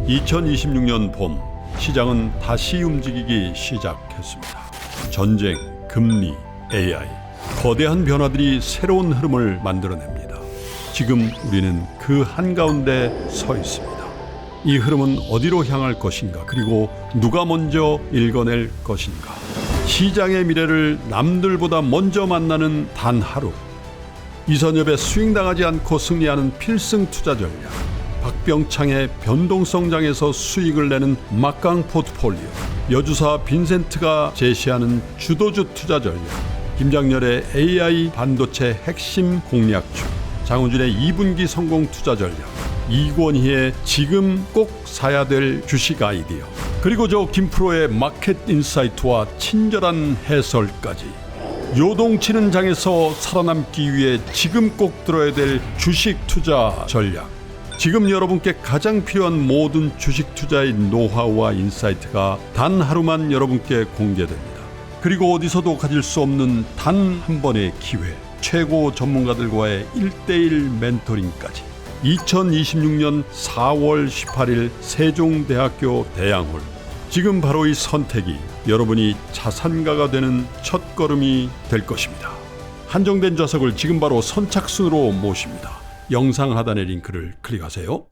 2026년 봄 시장은 다시 움직이기 시작했습니다. 전쟁, 금리, AI, 거대한 변화들이 새로운 흐름을 만들어냅니다. 지금 우리는 그 한가운데 서 있습니다. 이 흐름은 어디로 향할 것인가, 그리고 누가 먼저 읽어낼 것인가. 시장의 미래를 남들보다 먼저 만나는 단 하루. 이선엽의 스윙당하지 않고 승리하는 필승 투자 전략, 박병창의 변동성장에서 수익을 내는 막강 포트폴리오, 여주사 빈센트가 제시하는 주도주 투자 전략, 김장렬의 AI 반도체 핵심 공략주, 장훈준의 2분기 성공 투자 전략, 이권희의 지금 꼭 사야 될 주식 아이디어, 그리고 저 김프로의 마켓 인사이트와 친절한 해설까지. 요동치는 장에서 살아남기 위해 지금 꼭 들어야 될 주식 투자 전략. 지금 여러분께 가장 필요한 모든 주식 투자의 노하우와 인사이트가 단 하루만 여러분께 공개됩니다. 그리고 어디서도 가질 수 없는 단 한 번의 기회, 최고 전문가들과의 1:1 멘토링까지. 2026년 4월 18일 세종대학교 대양홀. 지금 바로 이 선택이 여러분이 자산가가 되는 첫걸음이 될 것입니다. 한정된 좌석을 지금 바로 선착순으로 모십니다. 영상 하단의 링크를 클릭하세요.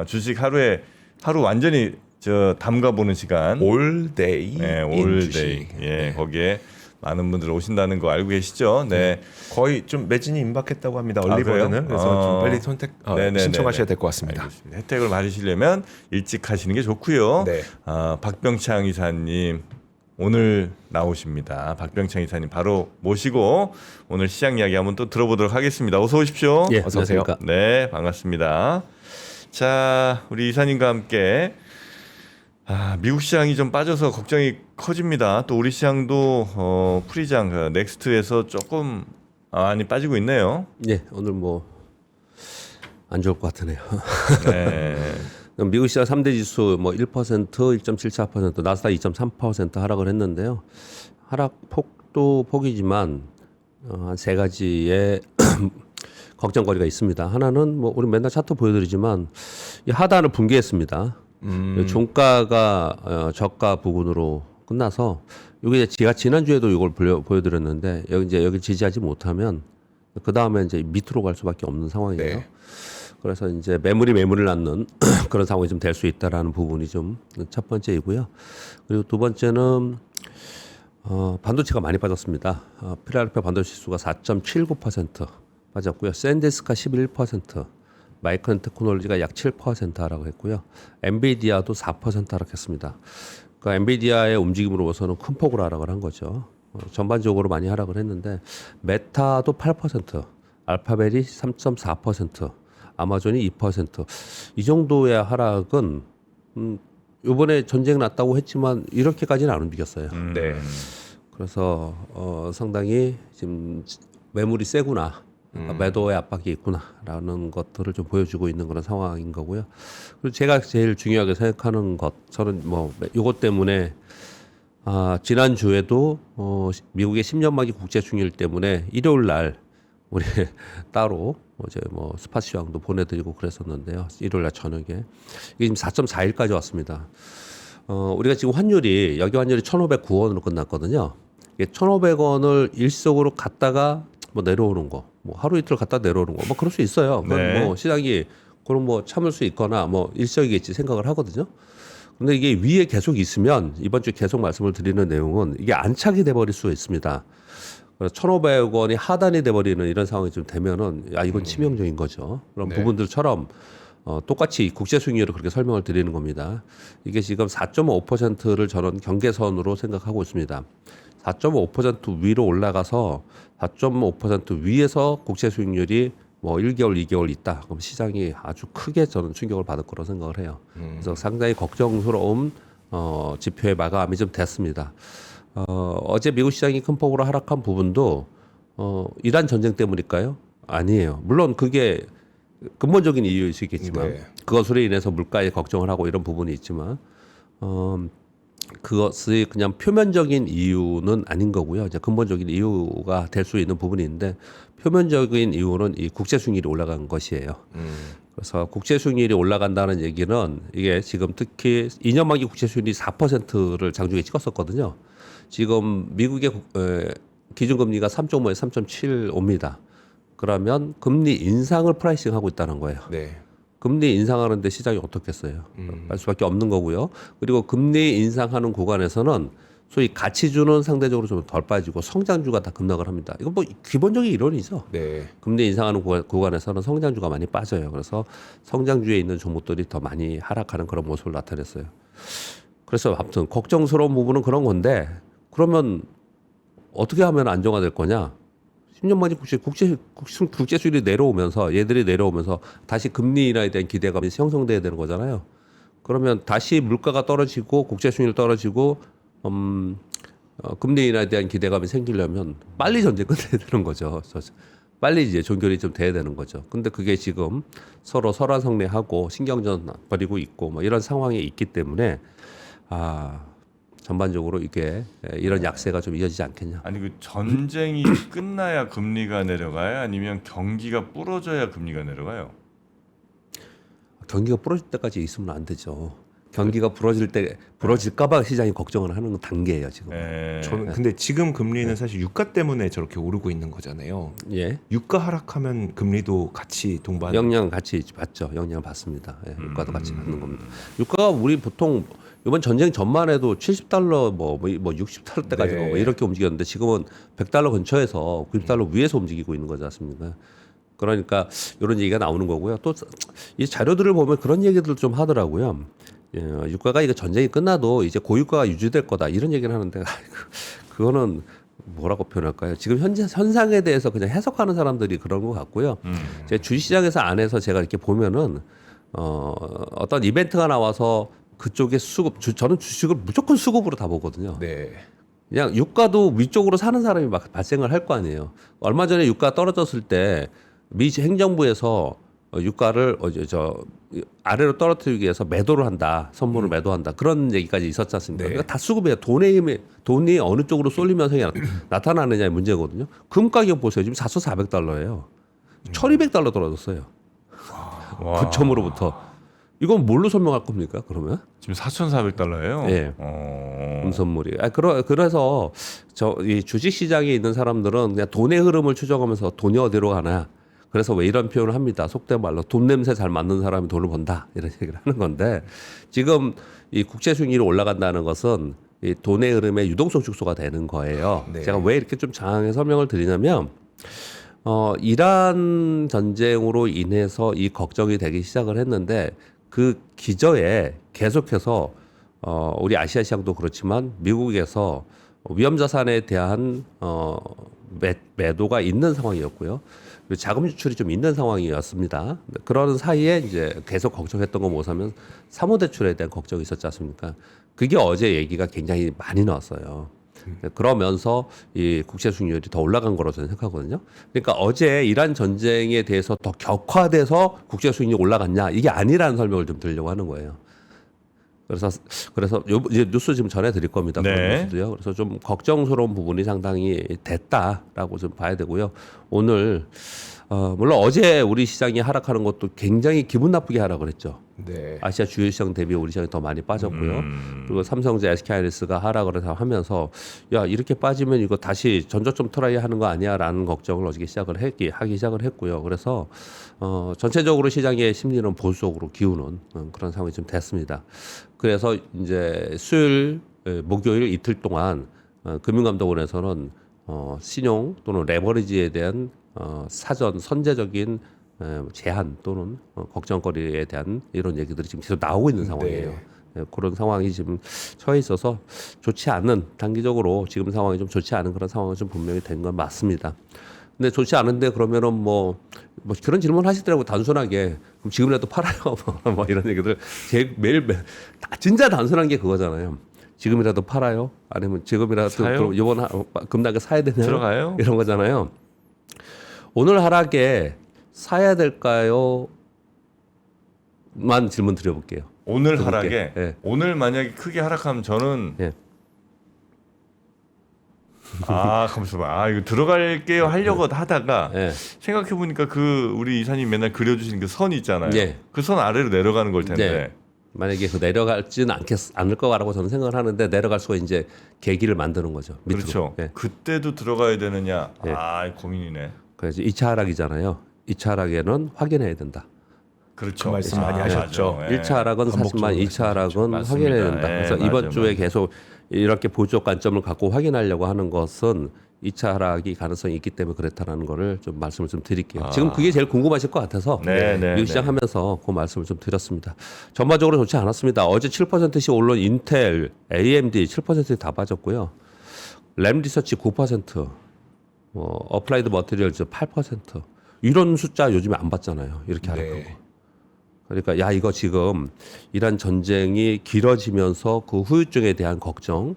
주식 하루 완전히 담가보는 시간. 올데이. 네, 올데이. 예, 거기에 많은 분들 오신다는 거 알고 계시죠? 네. 거의 좀 매진이 임박했다고 합니다. 그래요? 얼리버전은. 그래서 좀 빨리 신청하셔야 될 것 같습니다. 알겠습니다. 혜택을 받으시려면 일찍 하시는 게 좋고요. 네. 박병창 이사님 오늘 나오십니다. 박병창 이사님 바로 모시고 오늘 시장 이야기 한번 또 들어보도록 하겠습니다. 어서 오십시오. 예, 어서 오세요. 안녕하십니까. 네, 반갑습니다. 자, 우리 이사님과 함께 미국 시장이 좀 빠져서 걱정이 커집니다. 또 우리 시장도 프리장 넥스트에서 조금 많이 빠지고 있네요. 예, 오늘 뭐 안 좋을 것 같으네요. 네. 미국 시장 3대 지수 뭐 1%, 1.74%, 나스닥 2.3% 하락을 했는데요. 하락 폭도 폭이지만 한 세 가지의 걱정거리가 있습니다. 하나는 뭐 우리 맨날 차트 보여드리지만 이 하단을 붕괴했습니다. 종가가 저가 부근으로 끝나서 이게 제가 지난주에도 이걸 보여드렸는데 여기 지지하지 못하면 그 다음에 이제 밑으로 갈 수밖에 없는 상황이에요. 네. 그래서 이제 매물을 낳는 그런 상황이 좀 될 수 있다라는 부분이 좀 첫 번째이고요. 그리고 두 번째는 반도체가 많이 빠졌습니다. 필라델피아 반도체 지수가 4.79% 빠졌고요. 샌디스카 11%, 마이크론 테크놀로지가 약 7% 하락했고요. 엔비디아도 4% 하락했습니다. 그 엔비디아의 움직임으로서는 큰 폭으로 하락을 한 거죠. 전반적으로 많이 하락을 했는데 메타도 8%, 알파벳이 3.4%, 아마존이 2%. 이 정도의 하락은 이번에 전쟁 났다고 했지만 이렇게까지는 안 움직였어요. 네. 그래서 상당히 지금 매물이 세구나. 매도의 압박이 있구나라는 것들을 좀 보여주고 있는 그런 상황인 거고요. 그리고 제가 제일 중요하게 생각하는 것, 저는 뭐 이것 때문에 지난 주에도 미국의 10년 만기 국제 중일 때문에 일요일 날 우리 따로 어제 뭐 스팟 시황도 보내드리고 그랬었는데요. 일요일 날 저녁에 이게 지금 4.41까지 왔습니다. 우리가 지금 환율이 여기 환율이 1,509원으로 끝났거든요. 이게 1,500원을 일시적으로 갔다가 뭐 내려오는 거, 뭐 하루 이틀 갔다 내려오는 거, 뭐 그럴 수 있어요. 그건 네. 뭐 시장이 그럼 뭐 참을 수 있거나 뭐 일시적이겠지 생각을 하거든요. 근데 이게 위에 계속 있으면 이번 주에 계속 말씀을 드리는 내용은 이게 안착이 돼버릴 수 있습니다. 그래서 1,500원이 하단이 돼버리는 이런 상황이 좀 되면은 이건 치명적인 거죠. 그런 네. 부분들처럼 똑같이 국제 수익률을 그렇게 설명을 드리는 겁니다. 이게 지금 4.5%를 저는 경계선으로 생각하고 있습니다. 4.5% 위로 올라가서 4.5% 위에서 국채 수익률이 뭐 1개월, 2개월 있다. 그럼 시장이 아주 크게 저는 충격을 받을 거라고 생각을 해요. 그래서 상당히 걱정스러운 지표의 마감이 좀 됐습니다. 어제 미국 시장이 큰 폭으로 하락한 부분도 이란 전쟁 때문일까요? 아니에요. 물론 그게 근본적인 이유일 수 있겠지만 네. 그것으로 인해서 물가에 걱정을 하고 이런 부분이 있지만 그것이 그냥 표면적인 이유는 아닌 거고요. 이제 근본적인 이유가 될 수 있는 부분이 있는데 표면적인 이유는 이 국제 수익률이 올라간 것이에요. 그래서 국채 수익률이 올라간다는 얘기는 이게 지금 특히 2년 만기 국채 수익률이 4%를 장중에 찍었었거든요. 지금 미국의 기준금리가 3.5에서 3.75입니다. 그러면 금리 인상을 프라이싱하고 있다는 거예요. 네. 금리 인상하는데 시장이 어떻겠어요? 할 수밖에 없는 거고요. 그리고 금리 인상하는 구간에서는 소위 가치주는 상대적으로 좀 덜 빠지고 성장주가 다 급락을 합니다. 이건 뭐 기본적인 이론이죠. 네. 금리 인상하는 구간에서는 성장주가 많이 빠져요. 그래서 성장주에 있는 종목들이 더 많이 하락하는 그런 모습을 나타냈어요. 그래서 아무튼 걱정스러운 부분은 그런 건데 그러면 어떻게 하면 안정화될 거냐? 10년 만에 국제 수율이 내려오면서 얘들이 내려오면서 다시 금리 인하에 대한 기대감이 형성돼야 되는 거잖아요. 그러면 다시 물가가 떨어지고 국제 수율이 떨어지고 금리 인하에 대한 기대감이 생기려면 빨리 전쟁 끝내야 되는 거죠. 빨리 이제 종결이 좀 돼야 되는 거죠. 근데 그게 지금 서로 설화성례하고 신경전 벌이고 있고 뭐 이런 상황에 있기 때문에 전반적으로 이게 이런 약세가 좀 이어지지 않겠냐. 아니 그 전쟁이 끝나야 금리가 내려가요? 아니면 경기가 부러져야 금리가 내려가요? 경기가 부러질 때까지 있으면 안 되죠. 경기가 부러질까봐 시장이 걱정을 하는 단계예요 지금. 저는 근데 지금 금리는 사실 유가 때문에 저렇게 오르고 있는 거잖아요. 예. 유가 하락하면 금리도 같이 동반. 영향 같이 받죠. 영향을 받습니다. 예, 유가도 같이 받는 겁니다. 유가가 우리 보통 이번 전쟁 전만 해도 70달러 뭐 60달러 때까지 네. 뭐 이렇게 움직였는데 지금은 100달러 근처에서 90달러 위에서 움직이고 있는 거지 않습니까? 그러니까 이런 얘기가 나오는 거고요. 또 이 자료들을 보면 그런 얘기들 좀 하더라고요. 예, 유가가 이거 전쟁이 끝나도 이제 고유가가 유지될 거다 이런 얘기를 하는데 그거는 뭐라고 표현할까요? 지금 현재 현상에 대해서 그냥 해석하는 사람들이 그런 것 같고요. 제 주식시장에서 안에서 제가 이렇게 보면은 어떤 이벤트가 나와서 그쪽에 저는 주식을 무조건 수급으로 다 보거든요. 네. 그냥 유가도 위쪽으로 사는 사람이 막 발생을 할 거 아니에요. 얼마 전에 유가 떨어졌을 때 미 행정부에서 유가를 아래로 떨어뜨리기 위해서 매도를 한다, 선물을 매도한다 그런 얘기까지 있었지 않습니까? 네. 그러니까 다 수급이에요. 돈이 어느 쪽으로 쏠리면서 나타나느냐의 문제거든요. 금 가격 보세요. 지금 4,400달러예요. 1,200달러 떨어졌어요. 고점으로부터. 이건 뭘로 설명할 겁니까? 그러면? 지금 4,400달러예요? 예. 금선물이. 그래서 이 주식 시장에 있는 사람들은 그냥 돈의 흐름을 추적하면서 돈이 어디로 가나. 그래서 왜 이런 표현을 합니다. 속된 말로 돈 냄새 잘 맡는 사람이 돈을 번다 이런 얘기를 하는 건데 지금 이 국채 수익률이 올라간다는 것은 이 돈의 흐름의 유동성 축소가 되는 거예요. 네. 제가 왜 이렇게 좀 장황하게 설명을 드리냐면 이란 전쟁으로 인해서 이 걱정이 되기 시작을 했는데 그 기저에 계속해서 우리 아시아 시장도 그렇지만 미국에서 위험 자산에 대한 매도가 있는 상황이었고요. 그리고 자금 유출이 좀 있는 상황이었습니다. 그런 사이에 이제 계속 걱정했던 거 뭐냐면 사모대출에 대한 걱정이 있었지 않습니까? 그게 어제 얘기가 굉장히 많이 나왔어요. 그러면서 이 국채 수익률이 더 올라간 거로 저는 생각하거든요. 그러니까 어제 이란 전쟁에 대해서 더 격화돼서 국채 수익률이 올라갔냐 이게 아니라는 설명을 좀 드리려고 하는 거예요. 그래서 이제 뉴스 지금 전해드릴 겁니다. 네. 그런 뉴스도요. 그래서 좀 걱정스러운 부분이 상당히 됐다라고 좀 봐야 되고요. 오늘 물론 어제 우리 시장이 하락하는 것도 굉장히 기분 나쁘게 하락을 했죠. 네. 아시아 주요 시장 대비 우리 시장이 더 많이 빠졌고요. 그리고 삼성전자, SK하이닉스가 하락을 해서 하면서 야 이렇게 빠지면 이거 다시 전저점 트라이 하는 거 아니야라는 걱정을 어저께 하기 시작을 했고요. 그래서 전체적으로 시장의 심리는 보수적으로 기우는 그런 상황이 좀 됐습니다. 그래서 이제 수요일, 목요일 이틀 동안 금융감독원에서는 신용 또는 레버리지에 대한 사전 선제적인 제한 또는 걱정거리에 대한 이런 얘기들이 지금 계속 나오고 있는 상황이에요. 그런 상황이 지금 처해 있어서 좋지 않은 단기적으로 지금 상황이 좀 좋지 않은 그런 상황은 좀 분명히 된 건 맞습니다. 근데 좋지 않은데 그러면은 뭐 그런 질문 하시더라고요. 단순하게 그럼 지금이라도 팔아요. 뭐 이런 얘기들 매일 진짜 단순한 게 그거잖아요. 지금이라도 팔아요? 아니면 지금이라도 사요? 이번 급락에 사야 되나요? 들어가요? 이런 거잖아요. 오늘 하락에 사야 될까요? 만 질문 드려볼게요. 오늘 그분께. 하락에 예. 오늘 만약에 크게 하락하면 저는 예. 가만있어 봐. 이거 들어갈게요 하려고 하다가 예. 생각해 보니까 그 우리 이사님 맨날 그려주신 그 선 있잖아요. 예. 그 선 아래로 내려가는 걸 텐데. 네. 만약에 그 내려갈지는 않을 거라고 저는 생각을 하는데 내려갈 수가 이제 계기를 만드는 거죠. 밑으로. 그렇죠. 예. 그때도 들어가야 되느냐. 예. 고민이네. 그래서 2차 하락이잖아요. 2차 하락에는 확인해야 된다. 그렇죠. 그 말씀 많이 하셨죠. 맞아. 예. 1차 하락은 사실만 2차 하락은 맞습니다. 확인해야 된다. 예, 그래서 맞아요, 이번 주에 맞아요. 계속 이렇게 보조 관점을 갖고 확인하려고 하는 것은 2차 하락이 가능성이 있기 때문에 그렇다라는 거를 좀 말씀을 좀 드릴게요. 지금 그게 제일 궁금하실 것 같아서 네, 네, 미국 시장 하면서 그 말씀을 좀 드렸습니다. 전반적으로 좋지 않았습니다. 어제 7%씩 올른 인텔, AMD 7% 다 빠졌고요. 램 리서치 9%, 어플라이드 머티리얼즈 8%. 이런 숫자 요즘에 안 봤잖아요. 이렇게 하는 거. 네. 그러니까 야 이거 지금 이란 전쟁이 길어지면서 그 후유증에 대한 걱정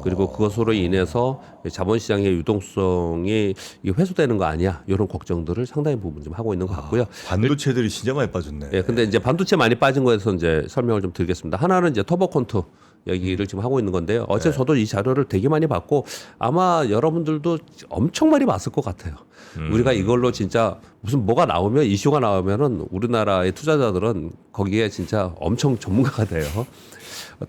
그리고 그것으로 인해서 자본시장의 유동성이 이게 회수되는 거 아니야 이런 걱정들을 상당히 부분 좀 하고 있는 것 같고요. 반도체들이 진짜 많이 빠졌네. 예, 근데 이제 반도체 많이 빠진 거에서 이제 설명을 좀 드리겠습니다. 하나는 이제 터보컨트 얘기를 지금 하고 있는 건데요. 어제 저도 이 자료를 되게 많이 봤고 아마 여러분들도 엄청 많이 봤을 것 같아요. 우리가 이걸로 진짜 무슨 뭐가 나오면 이슈가 나오면은 우리나라의 투자자들은 거기에 진짜 엄청 전문가가 돼요.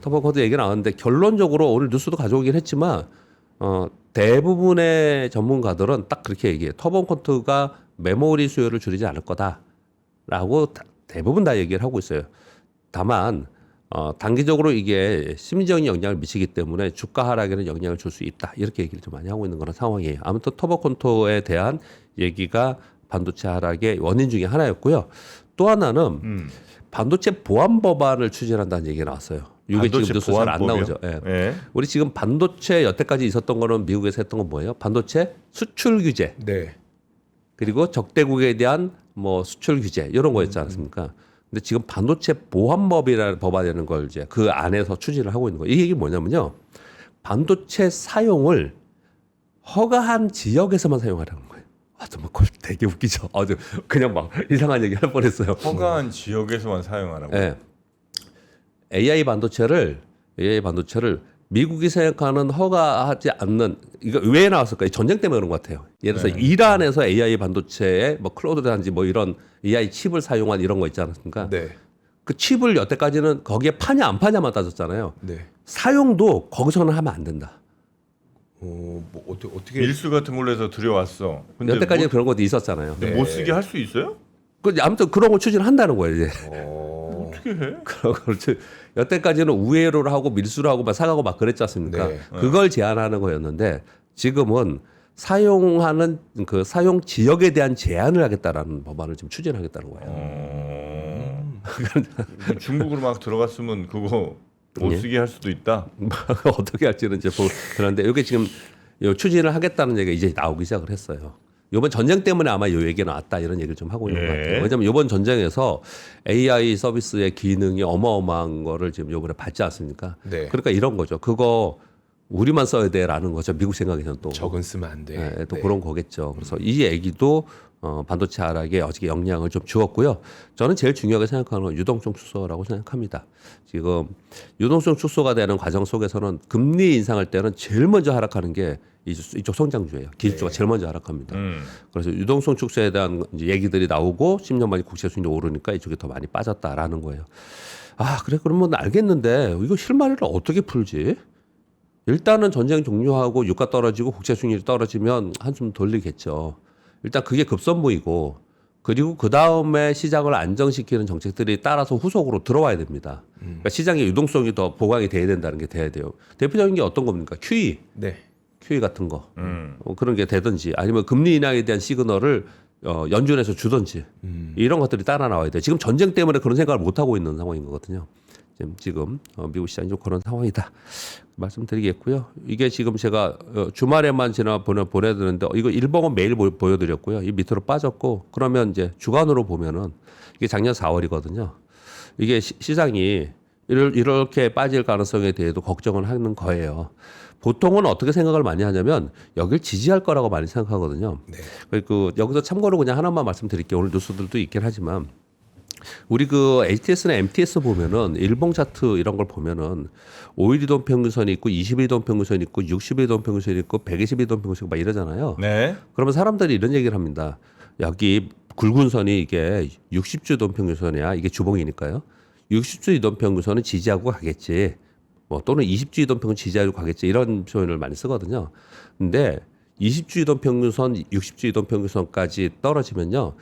터보컨트 얘기 나왔는데 결론적으로 오늘 뉴스도 가져오긴 했지만 대부분의 전문가들은 딱 그렇게 얘기해요. 터보컨트가 메모리 수요를 줄이지 않을 거다라고 대부분 다 얘기를 하고 있어요. 다만 단기적으로 이게 심리적인 영향을 미치기 때문에 주가 하락에는 영향을 줄 수 있다. 이렇게 얘기를 좀 많이 하고 있는 그런 상황이에요. 아무튼 터보컨트에 대한 얘기가 반도체 하락의 원인 중에 하나였고요. 또 하나는 반도체 보안 법안을 추진한다는 얘기가 나왔어요. 이게 지금 뉴스 잘 안 나오죠. 예. 예. 우리 지금 반도체 여태까지 있었던 거는 미국에서 했던 건 뭐예요? 반도체 수출 규제 네. 그리고 적대국에 대한 뭐 수출 규제 이런 거였지 않습니까? 근데 지금 반도체 보안법이라는 법안이라는 걸 이제 그 안에서 추진을 하고 있는 거예요. 이 얘기 뭐냐면요. 반도체 사용을 허가한 지역에서만 사용하라는 거예요. 정말 그걸 되게 웃기죠. 그냥 막 이상한 얘기 할 뻔했어요. 허가한 지역에서만 사용하라고. 예. AI 반도체를 미국이 생각하는 허가하지 않는 이거 왜 나왔을까요? 전쟁 때문에 그런 것 같아요. 예를 들어서 이란에서 AI 반도체에 뭐 클로드 단지 뭐 이런 AI 칩을 사용한 이런 거 있지 않습니까? 네. 그 칩을 여태까지는 거기에 파냐 안 파냐만 따졌잖아요. 네. 사용도 거기서는 하면 안 된다. 뭐 어떻게 밀수 같은 걸로 해서 들여왔어. 근데 여태까지는 그런 것도 있었잖아요. 근데 못 쓰게 할 수 있어요? 아무튼 그런 걸 추진한다는 거예요. 이제. 어떻게 해? 그런 걸 여태까지는 우회로를 하고 밀수를 하고 막 사가고 막 그랬지 않습니까? 네. 그걸 제한하는 거였는데 지금은 사용하는 그 사용 지역에 대한 제한을 하겠다라는 법안을 지금 추진하겠다는 거예요. 중국으로 막 들어갔으면 그거 못 예. 쓰게 할 수도 있다. 어떻게 할지는 이제 그런데 이게 지금 요 추진을 하겠다는 얘기가 이제 나오기 시작을 했어요. 이번 전쟁 때문에 아마 이 얘기가 나왔다 이런 얘기를 좀 하고 있는 것 같아요. 왜냐하면 이번 전쟁에서 AI 서비스의 기능이 어마어마한 거를 지금 이번에 받지 않습니까? 네. 그러니까 이런 거죠. 그거 우리만 써야 돼라는 거죠. 미국 생각에서는 또. 적은 쓰면 안 돼. 네, 또 그런 거겠죠. 그래서 이 얘기도 반도체 하락에 어저께 영향을 좀 주었고요. 저는 제일 중요하게 생각하는 건 유동성 축소라고 생각합니다. 지금 유동성 축소가 되는 과정 속에서는 금리 인상할 때는 제일 먼저 하락하는 게 이쪽 성장주예요. 기술주가 제일 먼저 하락합니다. 그래서 유동성 축소에 대한 이제 얘기들이 나오고 10년 만에 국채 수익률이 오르니까 이쪽이 더 많이 빠졌다라는 거예요. 그래 그러면 알겠는데 이거 실마리를 어떻게 풀지? 일단은 전쟁 종료하고 유가 떨어지고 국채 수익률이 떨어지면 한숨 돌리겠죠. 일단 그게 급선무이고 그리고 그 다음에 시장을 안정시키는 정책들이 따라서 후속으로 들어와야 됩니다. 그러니까 시장의 유동성이 더 보강이 돼야 된다는 게 돼야 돼요. 대표적인 게 어떤 겁니까? QE. 네. QE 같은 거. 그런 게 되든지 아니면 금리 인하에 대한 시그널을 연준에서 주든지 이런 것들이 따라 나와야 돼요. 지금 전쟁 때문에 그런 생각을 못 하고 있는 상황인 거거든요. 지금 미국 시장이 좀 그런 상황이다 말씀드리겠고요. 이게 지금 제가 주말에만 보내드렸는데 이거 일봉은 매일 보여드렸고요. 이 밑으로 빠졌고 그러면 이제 주간으로 보면은 이게 작년 4월이거든요. 이게 시장이 이렇게 빠질 가능성에 대해도 걱정을 하는 거예요. 보통은 어떻게 생각을 많이 하냐면 여길 지지할 거라고 많이 생각하거든요. 네. 여기서 참고로 그냥 하나만 말씀드릴게요. 오늘 뉴스들도 있긴 하지만 우리 그 HTS나 MTS 보면은 일봉 차트 이런 걸 보면은 5일 이동 평균선이 있고 20일 이동 평균선이 있고 60일 이동 평균선이 있고 120일 이동 평균선이 막 이러잖아요. 네. 그러면 사람들이 이런 얘기를 합니다. 여기 굵은 선이 이게 60주 이동 평균선이야. 이게 주봉이니까요. 60주 이동 평균선은 지지하고 가겠지. 뭐 또는 20주 이동 평균 지지하고 가겠지. 이런 표현을 많이 쓰거든요. 근데 20주 이동 평균선, 60주 이동 평균선까지 떨어지면요.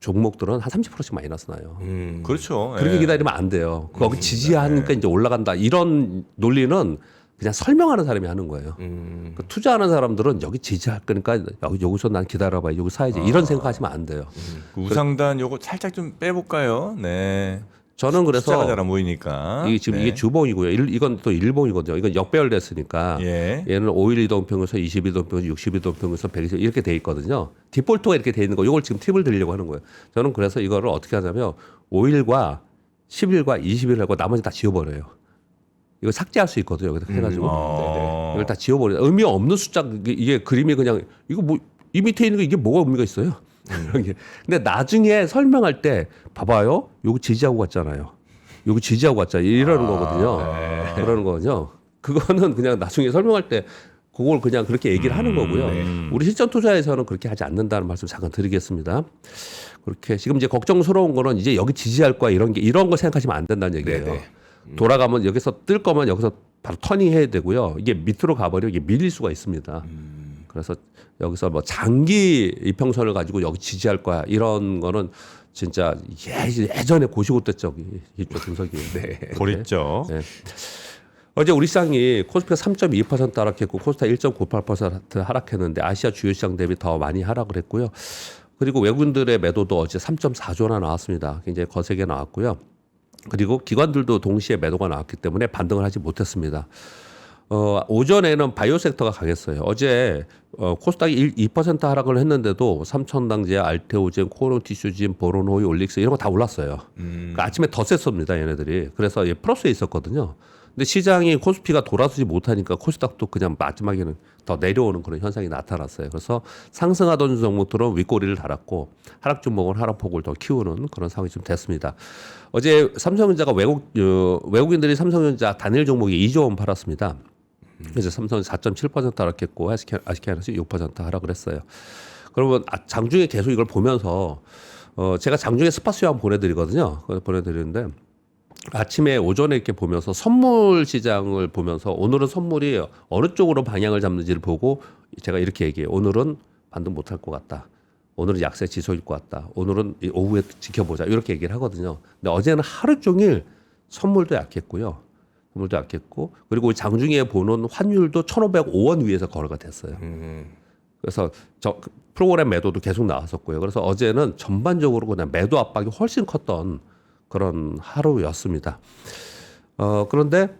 종목들은 한 30%씩 마이너스 나요. 그렇죠. 그렇게 예. 기다리면 안 돼요. 거기 지지하니까 이제 올라간다. 이런 논리는 그냥 설명하는 사람이 하는 거예요. 그 투자하는 사람들은 여기 지지할 거니까 여기서 난 기다려봐. 여기 사야지. 이런 생각하시면 안 돼요. 그 우상단 요거 살짝 좀 빼볼까요? 네. 저는 그래서 숫자가 잘 안 보이니까. 이게 지금 네. 이게 주봉이고요. 이건 또 일봉이거든요. 이건 역배열됐으니까 예. 얘는 5일 이동 평균선, 20일 이동 평균선, 60일 이동 평균선, 120일 이렇게 돼 있거든요. 디폴트가 이렇게 돼 있는 거. 이걸 지금 팁을 드리려고 하는 거예요. 저는 그래서 이거를 어떻게 하냐면 5일과 10일과 20일 하고 나머지 다 지워버려요. 이거 삭제할 수 있거든요. 여기다 해가지고 이걸 다 지워버려요. 의미 없는 숫자 이게 그림이 그냥 이거 뭐 이 밑에 있는 거 이게 뭐가 의미가 있어요? 그런 게. 근데 나중에 설명할 때 봐봐요. 요거 지지하고 갔잖아요. 요거 지지하고 갔잖아요. 이러는 거거든요. 그러는 거거든요. 그거는 그냥 나중에 설명할 때 그걸 그냥 그렇게 얘기를 하는 거고요. 우리 실전 투자에서는 그렇게 하지 않는다는 말씀 잠깐 드리겠습니다. 그렇게 지금 이제 걱정스러운 거는 이제 여기 지지할 거야 이런 거 생각하시면 안 된다는 얘기예요. 네네. 돌아가면 여기서 뜰 거면 여기서 바로 터닝 해야 되고요. 이게 밑으로 가버리면 이게 밀릴 수가 있습니다. 그래서 여기서 뭐 장기 이평선을 가지고 여기 지지할 거야 이런 거는 진짜 예전에 고시고 때적 이쪽 분석이. 네. 보릿죠. 네. 어제 우리 시장이 코스피가 3.2% 하락했고 코스닥 1.98% 하락했는데 아시아 주요 시장 대비 더 많이 하락을 했고요. 그리고 외국인들의 매도도 어제 3.4조나 나왔습니다. 굉장히 거세게 나왔고요. 그리고 기관들도 동시에 매도가 나왔기 때문에 반등을 하지 못했습니다. 오전에는 바이오 섹터가 강했어요. 어제 코스닥이 2% 하락을 했는데도 삼천당제, 알테오젠, 코론티슈진, 보론호이, 올릭스 이런 거 다 올랐어요. 그러니까 아침에 더 셌습니다, 얘네들이. 그래서 플러스에 있었거든요. 근데 시장이 코스피가 돌아서지 못하니까 코스닥도 그냥 마지막에는 더 내려오는 그런 현상이 나타났어요. 그래서 상승하던 종목들은 윗꼬리를 달았고 하락 종목은 하락폭을 더 키우는 그런 상황이 좀 됐습니다. 어제 삼성전자가 외국인들이 삼성전자 단일 종목이 2조 원 팔았습니다. 그래서 삼성은 4.7% 하락했고 아시케아나스 6% 하락을 했어요. 그러면 장중에 계속 이걸 보면서 제가 장중에 스팟 수요 보내드리거든요. 보내드리는데 아침에 오전에 이렇게 보면서 선물 시장을 보면서 오늘은 선물이 어느 쪽으로 방향을 잡는지를 보고 제가 이렇게 얘기해요. 오늘은 반등 못할 것 같다. 오늘은 약세 지속일 것 같다. 오늘은 오후에 지켜보자. 이렇게 얘기를 하거든요. 근데 어제는 하루 종일 선물도 약했고요. 선물도 약했고 그리고 장중에 보는 환율도 1,505원 위에서 거래가 됐어요. 그래서 프로그램 매도도 계속 나왔었고요. 그래서 어제는 전반적으로 그냥 매도 압박이 훨씬 컸던 그런 하루였습니다. 그런데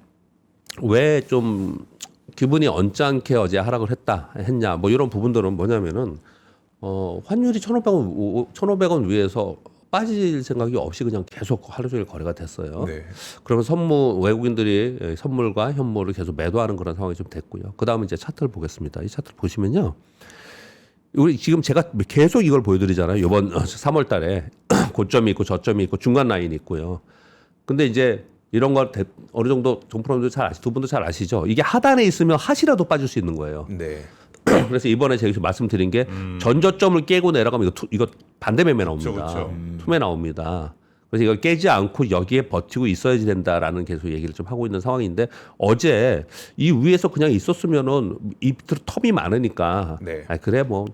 왜 좀 기분이 언짢게 어제 하락을 했냐 뭐 이런 부분들은 뭐냐면은 환율이 1,500원 위에서 빠질 생각이 없이 그냥 계속 하루 종일 거래가 됐어요. 네. 그러면 외국인들이 선물과 현물을 계속 매도하는 그런 상황이 좀 됐고요. 그 다음에 이제 차트를 보겠습니다. 이 차트를 보시면요. 우리 지금 제가 계속 이걸 보여드리잖아요. 이번 3월 달에 고점이 있고 저점이 있고 중간 라인이 있고요. 근데 이제 이런 걸 어느 정도 정프로님도 두 분도 잘 아시죠? 이게 하단에 있으면 하시라도 빠질 수 있는 거예요. 네. 그래서 이번에 제가 말씀드린 게 전저점을 깨고 내려가면 이거 반대 매매 나옵니다. 그렇죠. 투매 나옵니다. 그래서 이걸 깨지 않고 여기에 버티고 있어야지 된다라는 계속 얘기를 좀 하고 있는 상황인데 어제 이 위에서 그냥 있었으면은 이 밑으로 텀이 많으니까 네. 그래 뭐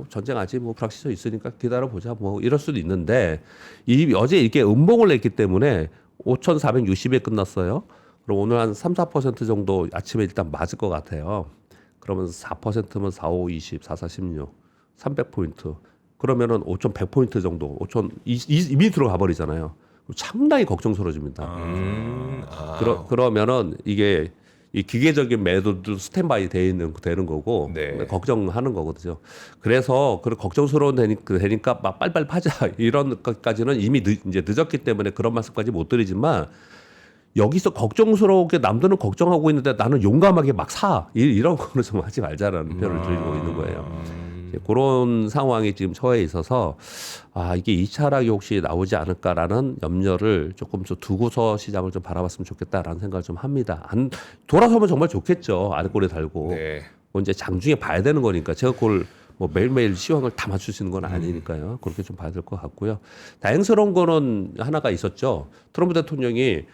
전쟁하지 뭐 불확실성 있으니까 기다려 보자 뭐 이럴 수도 있는데 어제 이렇게 음봉을 냈기 때문에 5,460에 끝났어요. 그럼 오늘 한 3-4% 정도 아침에 일단 맞을 것 같아요. 그러면 4%면 4, 5, 20, 4, 4, 16, 300포인트. 그러면은 5,100포인트 정도, 이 밑으로 가버리잖아요. 상당히 걱정스러워집니다. 그러면은 이게 이 기계적인 매도도 스탠바이 되는 거고 네. 걱정하는 거거든요. 그래서 그 걱정스러운 되니까 막 빨리빨리 파자 이런 것까지는 이미 이제 늦었기 때문에 그런 말씀까지 못 드리지만 여기서 걱정스럽게 남들은 걱정하고 있는데 나는 용감하게 막 사 이런 거는 좀 하지 말자라는 표현을 드리고 있는 거예요. 그런 상황이 지금 처해 있어서 이게 2차 하락이 혹시 나오지 않을까라는 염려를 조금 좀 두고서 시장을 좀 바라봤으면 좋겠다라는 생각을 좀 합니다. 돌아서면 정말 좋겠죠. 아랫골에 달고. 네. 뭐 이제 장중에 봐야 되는 거니까 제가 그걸 뭐 매일매일 시황을 다 맞출 수 있는 건 아니니까요. 그렇게 좀 봐야 될 것 같고요. 다행스러운 거는 하나가 있었죠. 트럼프 대통령이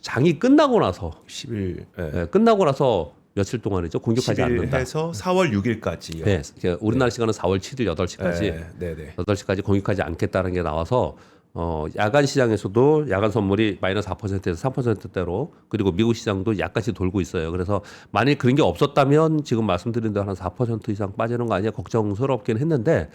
장이 끝나고 나서 10일 끝나고 나서 며칠 동안이죠. 공격하지 10일 않는다. 해서 4월 6일까지요. 네, 우리나라 시간은 4월 7일 8시까지 네. 8시까지 공격하지 않겠다는 게 나와서 야간 시장에서도 야간 선물이 마이너스 4%에서 3%대로 그리고 미국 시장도 약간씩 돌고 있어요. 그래서 만일 그런 게 없었다면 지금 말씀드린 대로 한 4% 이상 빠지는 거 아니야 걱정스럽긴 했는데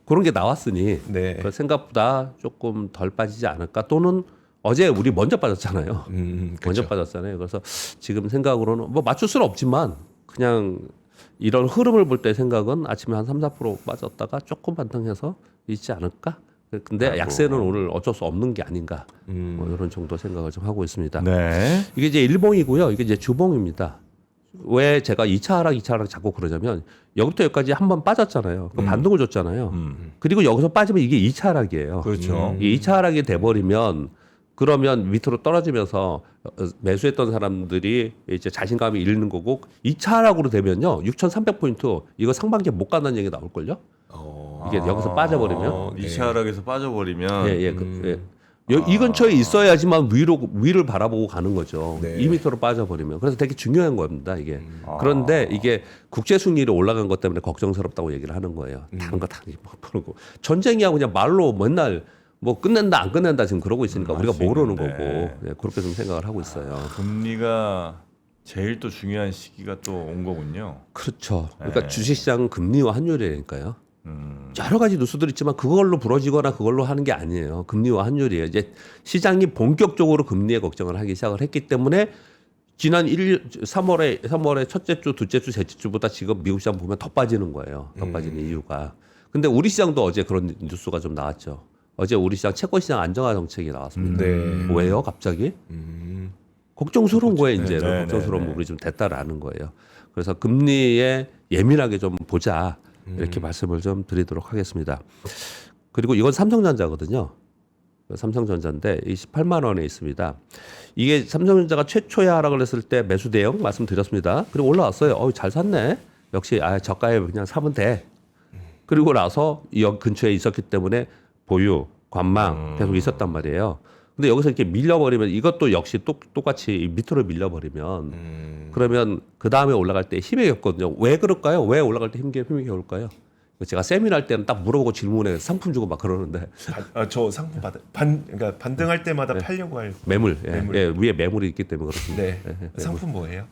그런 게 나왔으니 네. 그 생각보다 조금 덜 빠지지 않을까 또는 어제 우리 먼저 빠졌잖아요. 먼저 그렇죠. 빠졌잖아요. 그래서 지금 생각으로는 뭐 맞출 수는 없지만 그냥 이런 흐름을 볼 때 생각은 아침에 한 3, 4% 빠졌다가 조금 반등해서 있지 않을까? 근데 약세는 오늘 어쩔 수 없는 게 아닌가? 뭐 이런 정도 생각을 좀 하고 있습니다. 네. 이게 이제 일봉이고요. 이게 이제 주봉입니다. 왜 제가 2차 하락 자꾸 그러냐면 여기부터 여기까지 한 번 빠졌잖아요. 그 반등을 줬잖아요. 그리고 여기서 빠지면 이게 2차 하락이에요. 그렇죠. 이 2차 하락이 돼버리면 그러면 밑으로 떨어지면서 매수했던 사람들이 이제 자신감이 잃는 거고 2차 하락으로 되면요 6,300포인트 이거 상반기에 못 간다는 얘기 나올걸요. 이게 여기서 빠져버리면 2차 하락에서 빠져버리면 이 근처에 있어야지만 위를 바라보고 가는 거죠. 네. 2m로 빠져버리면 그래서 되게 중요한 겁니다 이게. 그런데 이게 국제 순위로 올라간 것 때문에 걱정스럽다고 얘기를 하는 거예요. 다른 거 다 모르고 전쟁이야 그냥 말로 맨날 뭐 끝낸다 안 끝낸다 지금 그러고 있으니까 우리가 모르는 거고 그렇게 좀 생각을 하고 있어요. 금리가 제일 또 중요한 시기가 또 온 거군요. 그렇죠. 그러니까 주식시장은 금리와 환율이니까요. 여러 가지 뉴스들 있지만 그걸로 부러지거나 그걸로 하는 게 아니에요. 금리와 환율이에요. 이제 시장이 본격적으로 금리에 걱정을 하기 시작을 했기 때문에 지난 3월에 첫째 주, 둘째 주, 셋째 주보다 지금 미국 시장 보면 더 빠지는 거예요. 더 빠지는 이유가. 근데 우리 시장도 어제 그런 뉴스가 좀 나왔죠. 어제 우리 시장 채권 시장 안정화 정책이 나왔습니다. 왜요? 갑자기? 걱정스러운 거예요. 이제 걱정스러운 부분이 좀 됐다라는 거예요. 그래서 금리에 예민하게 좀 보자 이렇게 말씀을 좀 드리도록 하겠습니다. 그리고 이건 삼성전자거든요. 삼성전자인데 28만 원에 있습니다. 이게 삼성전자가 최초에 하락을 했을 때 매수 대응 말씀드렸습니다. 그리고 올라왔어요. 잘 샀네. 역시 저가에 그냥 사면 돼. 그리고 나서 여기 근처에 있었기 때문에 보유, 관망 계속 있었단 말이에요. 근데 여기서 이렇게 밀려버리면 이것도 역시 똑같이 밑으로 밀려버리면 그러면 그 다음에 올라갈 때 힘이 없거든요. 왜 그럴까요? 왜 올라갈 때 힘이 올까요? 제가 세미나 할 때는 딱 물어보고 질문에 상품 주고 막 그러는데 저 상품 그러니까 반등할 때마다 팔려고 할 매물. 위에 매물이 있기 때문에 그렇습니다. 네. 상품 뭐예요?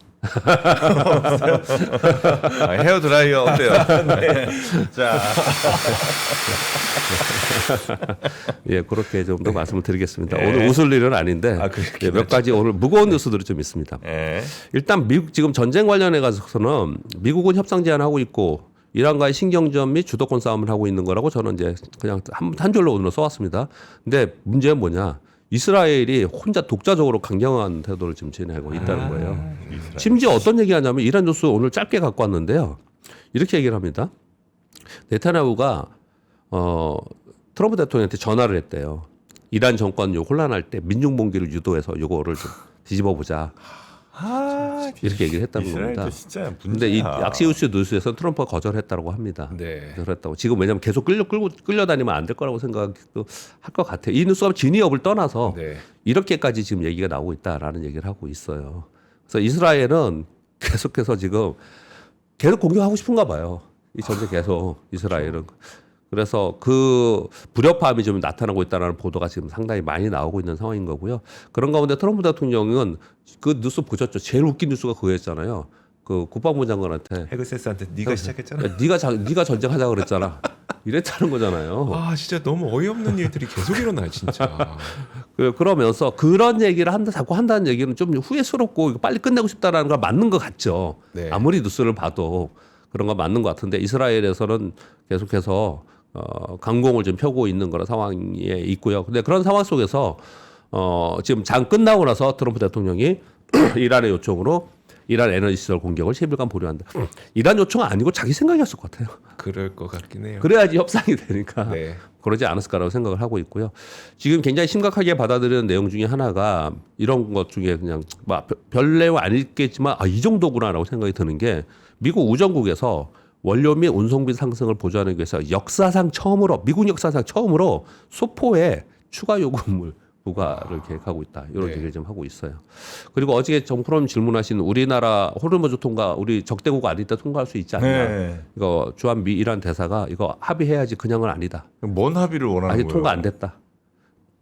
헤어 드라이어 어때요? 네. 자, 그렇게 좀 더 말씀을 드리겠습니다. 오늘 웃을 일은 아닌데 몇 가지 오늘 무거운 뉴스들이 좀 있습니다. 일단 미국 지금 전쟁 관련해 가서는 미국은 협상 제안하고 있고 이란과의 신경전 및 주도권 싸움을 하고 있는 거라고 저는 이제 그냥 한 줄로 오늘 써왔습니다. 근데 문제는 뭐냐? 이스라엘이 혼자 독자적으로 강경한 태도를 지금 지내고 있다는 거예요. 심지어 어떤 얘기하냐면 이란 뉴스 오늘 짧게 갖고 왔는데요. 이렇게 얘기를 합니다. 네타냐후가 트럼프 대통령한테 전화를 했대요. 이란 정권 혼란할 때 민중봉기를 유도해서 요거를 좀 뒤집어 보자. 이렇게 얘기를 했다는 겁니다. 근데 이 악시우스 뉴스에서 트럼프가 거절했다고 합니다. 거절했다고. 지금 왜냐하면 계속 끌려다니면 안 될 거라고 생각도 할 것 같아요. 이 뉴스가 진위업을 떠나서 이렇게까지 지금 얘기가 나오고 있다라는 얘기를 하고 있어요. 그래서 이스라엘은 계속해서 지금 계속 공격하고 싶은가 봐요. 이 전쟁 계속 이스라엘은. 그래서 그 불협화음이 좀 나타나고 있다는 보도가 지금 상당히 많이 나오고 있는 상황인 거고요. 그런 가운데 트럼프 대통령은 그 뉴스 보셨죠? 제일 웃긴 뉴스가 그거였잖아요. 그 국방부 장관한테 헤그세스한테 네가 시작했잖아. 네가 전쟁하자 그랬잖아. 이랬다는 거잖아요. 진짜 너무 어이없는 일들이 계속 일어나요, 진짜. 그러면서 그런 얘기를 자꾸 한다는 얘기는 좀 후회스럽고 이거 빨리 끝내고 싶다라는 걸 맞는 것 같죠. 아무리 뉴스를 봐도 그런 거 맞는 것 같은데 이스라엘에서는 계속해서 강공을 좀 펴고 있는 그런 상황에 있고요. 근데 그런 상황 속에서 지금 장 끝나고 나서 트럼프 대통령이 이란의 요청으로 이란 에너지 시설 공격을 10일간 보류한다. 이란 요청은 아니고 자기 생각이었을 것 같아요. 그럴 것 같긴 해요. 그래야지 협상이 되니까 네. 그러지 않았을까라고 생각을 하고 있고요. 지금 굉장히 심각하게 받아들이는 내용 중에 하나가 이런 것 중에 그냥 별 내용 아니겠지만 이 정도구나라고 생각이 드는 게 미국 우정국에서 원료 및 운송비 상승을 보조하기 위해서 미국 역사상 처음으로 소포에 추가 요금을 부과를 계획하고 있다. 이런 네. 얘기를 좀 하고 있어요. 그리고 어제 정프로님 질문하신 우리나라 호르무즈 통과 우리 적대국 아닐 때 통과할 수 있지 않냐. 네. 이거 주한 미 이란 대사가 이거 합의해야지 그냥은 아니다. 뭔 합의를 원하는 아직 거예요? 통과 안 됐다.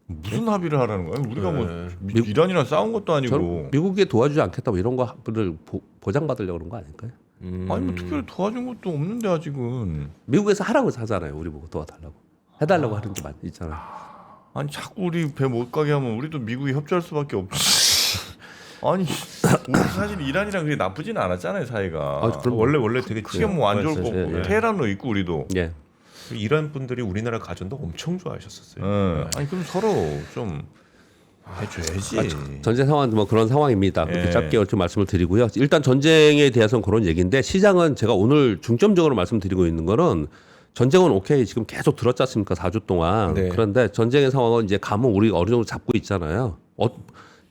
무슨 합의를 하라는 거예요? 우리가 뭐 미- 이란이랑 싸운 것도 아니고. 저는 미국이 도와주지 않겠다. 뭐 이런 거를 보장받으려고 그런 거 아닐까요? 아니 뭐 특별히 도와준 것도 없는데 아직은. 미국에서 하라고 하잖아요. 우리 보고 도와달라고. 해달라고 하는 게 있잖아요. 아니 자꾸 우리 배 못 가게 하면 우리도 미국이 협조할 수밖에 없지. 아니 우리 사실 이란이랑 그게 나쁘진 않았잖아요 사이가. 그럼 원래 되게 크게 뭐 안 좋을 맞아요. 거고 예. 테헤란도 있고 우리도. 예. 이란 분들이 우리나라 가전도 엄청 좋아하셨었어요. 예. 아니 그럼 서로 좀 해줘야지. 전쟁 상황은 뭐 그런 상황입니다. 그렇게 예. 짧게 좀 말씀을 드리고요. 일단 전쟁에 대해서는 그런 얘기인데 시장은 제가 오늘 중점적으로 말씀드리고 있는 거는 전쟁은 오케이 지금 계속 들었지 않습니까? 4주 동안. 네. 그런데 전쟁의 상황은 이제 감은 우리가 어느 정도 잡고 있잖아요.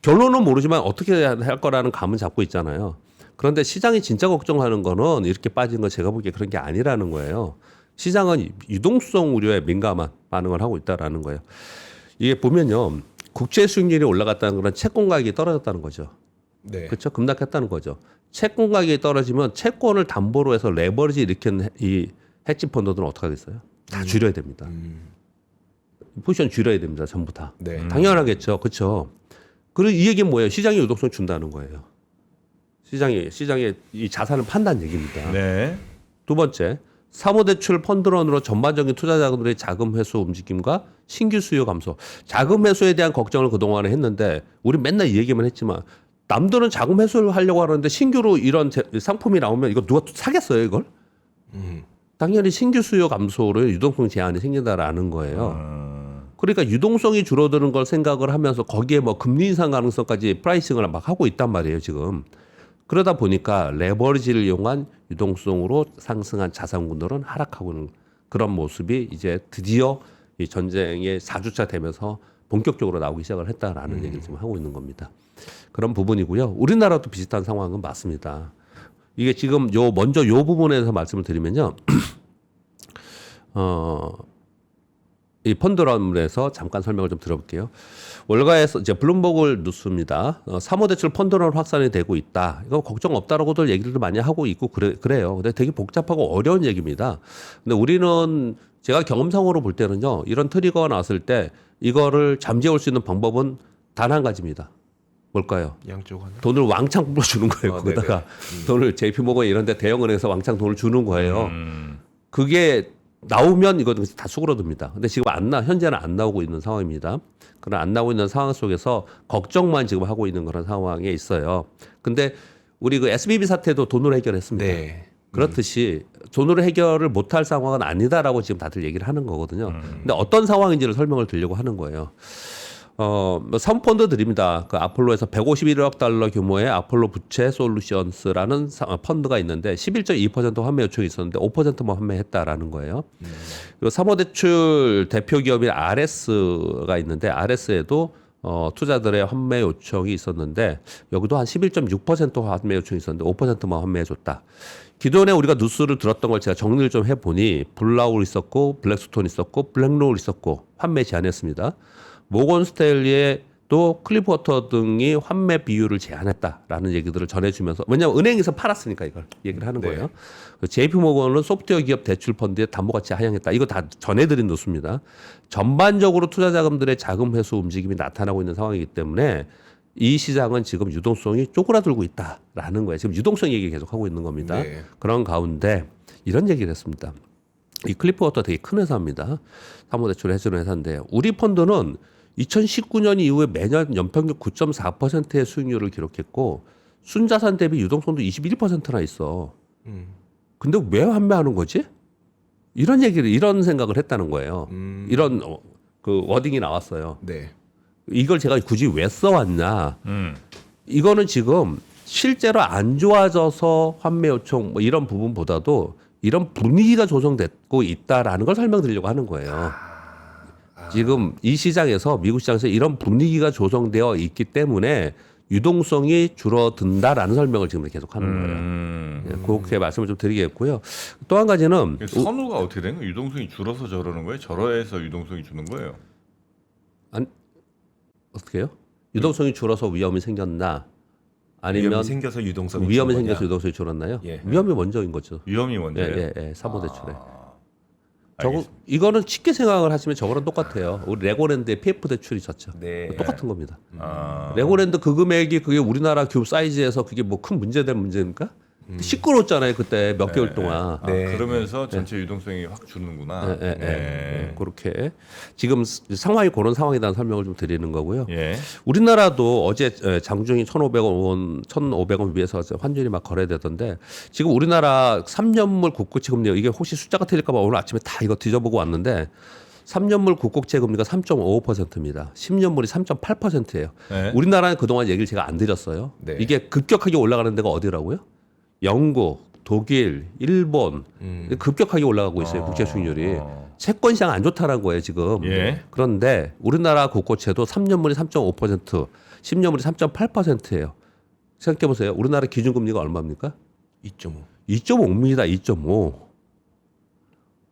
결론은 모르지만 어떻게 할 거라는 감은 잡고 있잖아요. 그런데 시장이 진짜 걱정하는 거는 이렇게 빠진 건 제가 보기에 그런 게 아니라는 거예요. 시장은 유동성 우려에 민감한 반응을 하고 있다라는 거예요. 이게 보면요. 국채 수익률이 올라갔다는 건 채권 가격이 떨어졌다는 거죠. 네. 그렇죠? 급락했다는 거죠. 채권 가격이 떨어지면 채권을 담보로 해서 레버리지 일으키는 이 헤지 펀드들은 어떻게 하겠어요? 다 줄여야 됩니다. 포지션 줄여야 됩니다. 전부 다. 네. 당연하겠죠. 그렇죠? 그리고 이 얘기는 뭐예요? 시장이 유동성 준다는 거예요. 시장의 이 자산을 판다는 얘기입니다. 네. 두 번째, 사모대출 펀드론으로 전반적인 투자자들의 자금 회수 움직임과 신규 수요 감소. 자금 회수에 대한 걱정을 그동안에 했는데 우리 맨날 이 얘기만 했지만 남들은 자금 회수를 하려고 하는데 신규로 이런 상품이 나오면 이거 누가 사겠어요, 이걸? 당연히 신규 수요 감소로 유동성 제한이 생긴다라는 거예요. 그러니까 유동성이 줄어드는 걸 생각을 하면서 거기에 뭐 금리 인상 가능성까지 프라이싱을 막 하고 있단 말이에요, 지금. 그러다 보니까 레버리지를 이용한 유동성으로 상승한 자산군들은 하락하고 있는 그런 모습이 이제 드디어 이 전쟁의 4주차 되면서 본격적으로 나오기 시작을 했다라는 얘기를 지금 하고 있는 겁니다. 그런 부분이고요. 우리나라도 비슷한 상황은 맞습니다. 이게 지금 먼저 요 부분에서 말씀을 드리면요. 이 펀드론에서 잠깐 설명을 좀 들어볼게요. 월가에서 이제 블룸버그 뉴스입니다. 사모대출 펀드론 확산이 되고 있다. 이거 걱정 없다라고들 얘기를 많이 하고 있고 그래요. 근데 되게 복잡하고 어려운 얘기입니다. 근데 우리는 제가 경험상으로 볼 때는요. 이런 트리거가 나왔을 때 이거를 잠재울 수 있는 방법은 단 한 가지입니다. 뭘까요? 양쪽 하나. 돈을 왕창 불어주는 거예요. 아, 거기다가 돈을 JP모건 이런 데 대형은행에서 왕창 돈을 주는 거예요. 그게 나오면 이거는 다 수그러듭니다. 근데 지금 현재는 안 나오고 있는 상황입니다. 그런 안 나오고 있는 상황 속에서 걱정만 지금 하고 있는 그런 상황에 있어요. 근데 우리 그 SBB 사태도 돈으로 해결했습니다. 네. 그렇듯이 돈으로 해결을 못할 상황은 아니다라고 지금 다들 얘기를 하는 거거든요. 근데 어떤 상황인지를 설명을 드리려고 하는 거예요. 사모펀드들입니다. 그 아폴로에서 151억 달러 규모의 아폴로 부채 솔루션스라는 펀드가 있는데 11.2% 환매 요청이 있었는데 5%만 환매했다라는 거예요. 그리고 사모대출 대표 기업인 RS가 있는데 RS에도 투자들의 환매 요청이 있었는데 여기도 한 11.6% 환매 요청이 있었는데 5%만 환매해줬다. 기존에 우리가 뉴스를 들었던 걸 제가 정리를 좀 해보니 블라울 있었고 블랙스톤 있었고 블랙로울 있었고 환매 제한했습니다. 모건 스탠리의 또 클리프워터 등이 환매 비율을 제한했다라는 얘기들을 전해주면서 왜냐하면 은행에서 팔았으니까 이걸 얘기를 하는 거예요. JP모건은 소프트웨어 기업 대출 펀드에 담보가치 하향했다. 이거 다 전해드린 뉴스입니다. 전반적으로 투자 자금들의 자금 회수 움직임이 나타나고 있는 상황이기 때문에 이 시장은 지금 유동성이 쪼그라들고 있다라는 거예요. 지금 유동성 얘기 계속 하고 있는 겁니다. 네. 그런 가운데 이런 얘기를 했습니다. 이 클리프워터 되게 큰 회사입니다. 사모대출을 해주는 회사인데 우리 펀드는 2019년 이후에 매년 연평균 9.4%의 수익률을 기록했고 순자산 대비 유동성도 21%나 있어. 근데 왜 환매하는 거지? 이런 생각을 했다는 거예요. 이런 그 워딩이 나왔어요. 네. 이걸 제가 굳이 왜 써왔냐? 이거는 지금 실제로 안 좋아져서 환매 요청 뭐 이런 부분보다도 이런 분위기가 조성되고 있다라는 걸 설명드리려고 하는 거예요. 지금 이 시장에서 미국 시장에서 이런 분위기가 조성되어 있기 때문에 유동성이 줄어든다라는 설명을 지금 계속 하는 거예요. 예, 그렇게 말씀을 좀 드리겠고요. 또 한 가지는 선호가 어떻게 되는 거예요? 유동성이 줄어서 저러는 거예요? 저러해서 유동성이 주는 거예요? 어떻게 해요? 유동성이 줄어서 위험이 생겼나? 아니면 위험이 생겨서 유동성이 위험이 준 거냐? 생겨서 유동성이 줄었나요? 예. 위험이 먼저인 거죠. 위험이 먼저예요? 예, 사모대출에. 알겠습니다. 이거는 쉽게 생각을 하시면 저거랑 똑같아요. 우리 레고랜드의 PF 대출이 졌죠. 네. 똑같은 겁니다. 아, 레고랜드 그 금액이 그게 우리나라 규 사이즈에서 그게 뭐 큰 문제될 문제입니까? 시끄러웠잖아요 그때 몇 개월 동안. 네. 그러면서 전체 유동성이 확 주는구나. 그렇게 지금 상황이 그런 상황이라는 설명을 좀 드리는 거고요. 예. 우리나라도 어제 장중이 1,500원 위에서 환율이 막 거래되던데 지금 우리나라 3년물 국고채 금리 이게 혹시 숫자가 틀릴까 봐 오늘 아침에 다 이거 뒤져보고 왔는데 3년물 국고채 금리가 3.55%입니다. 10년물이 3.8%예요. 네. 우리나라는 그동안 얘기를 제가 안 드렸어요. 네. 이게 급격하게 올라가는 데가 어디라고요? 영국, 독일, 일본 급격하게 올라가고 있어요. 국채 수익률이. 채권 시장 안 좋다는 거예요, 지금. 예. 그런데 우리나라 국고채도 3년물이 3.5%, 10년물이 3.8%예요. 생각해 보세요. 우리나라 기준금리가 얼마입니까? 2.5. 2.5입니다. 2.5.